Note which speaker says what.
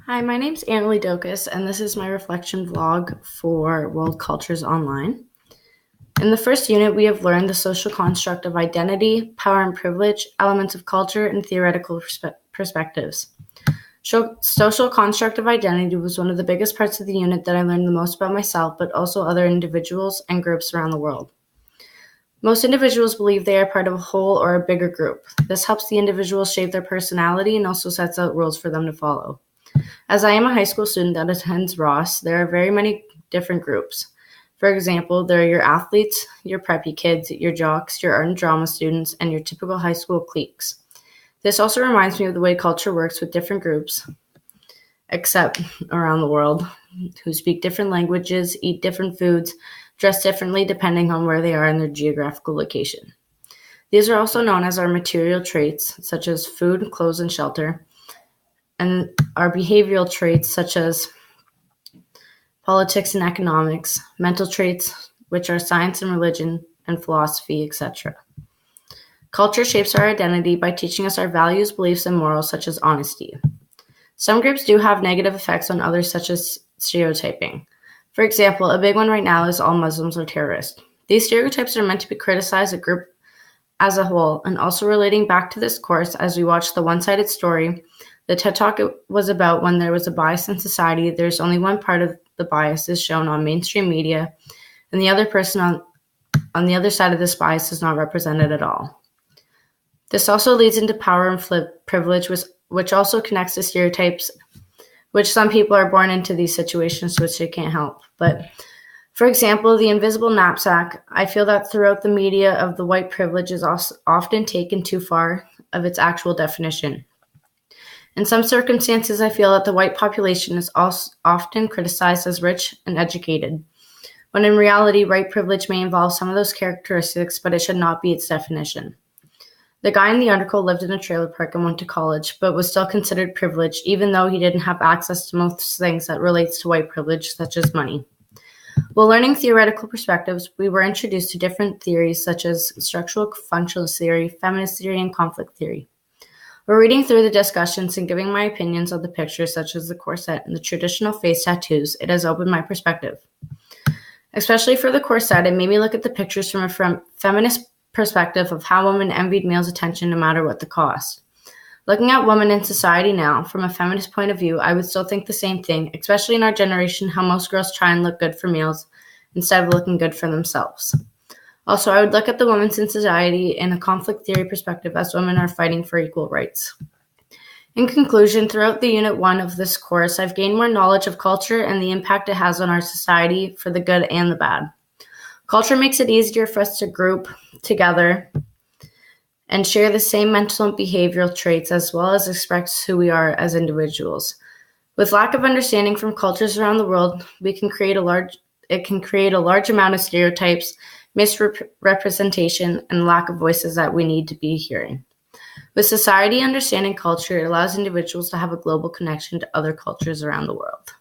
Speaker 1: Hi, my name's Annalie Dokas, and this is my reflection vlog for World Cultures Online. In the first unit, we have learned the social construct of identity, power and privilege, elements of culture, and theoretical perspectives. Social construct of identity was one of the biggest parts of the unit that I learned the most about myself, but also other individuals and groups around the world. Most individuals believe they are part of a whole or a bigger group. This helps the individual shape their personality and also sets out rules for them to follow. As I am a high school student that attends Ross, there are very many different groups. For example, there are your athletes, your preppy kids, your jocks, your art and drama students, and your typical high school cliques. This also reminds me of the way culture works with different groups, except around the world, who speak different languages, eat different foods, dress differently depending on where they are in their geographical location. These are also known as our material traits, such as food, clothes, and shelter, and our behavioral traits such as politics and economics, mental traits, which are science and religion and philosophy, etc. Culture shapes our identity by teaching us our values, beliefs, and morals such as honesty. Some groups do have negative effects on others such as stereotyping. For example, a big one right now is all Muslims are terrorists. These stereotypes are meant to be criticized a group as a whole, and also relating back to this course as we watch the one-sided story. The TED Talk was about when there was a bias in society, there's only one part of the bias is shown on mainstream media, and the other person on the other side of this bias is not represented at all. This also leads into power and privilege, which also connects to stereotypes, which some people are born into these situations, which they can't help. But for example, the invisible knapsack, I feel that throughout the media of the white privilege is often taken too far of its actual definition. In some circumstances, I feel that the white population is also often criticized as rich and educated, when in reality, white privilege may involve some of those characteristics, but it should not be its definition. The guy in the article lived in a trailer park and went to college, but was still considered privileged, even though he didn't have access to most things that relates to white privilege, such as money. While learning theoretical perspectives, we were introduced to different theories such as structural functionalist theory, feminist theory, and conflict theory. While reading through the discussions and giving my opinions on the pictures such as the corset and the traditional face tattoos, it has opened my perspective. Especially for the corset, it made me look at the pictures from a feminist perspective of how women envied males' attention no matter what the cost. Looking at women in society now, from a feminist point of view, I would still think the same thing, especially in our generation, how most girls try and look good for males instead of looking good for themselves. Also, I would look at the women in society in a conflict theory perspective as women are fighting for equal rights. In conclusion, throughout the Unit 1 of this course, I've gained more knowledge of culture and the impact it has on our society for the good and the bad. Culture makes it easier for us to group together and share the same mental and behavioral traits as well as express who we are as individuals. With lack of understanding from cultures around the world, it can create a large amount of stereotypes, misrepresentation, and lack of voices that we need to be hearing. With society understanding culture, it allows individuals to have a global connection to other cultures around the world.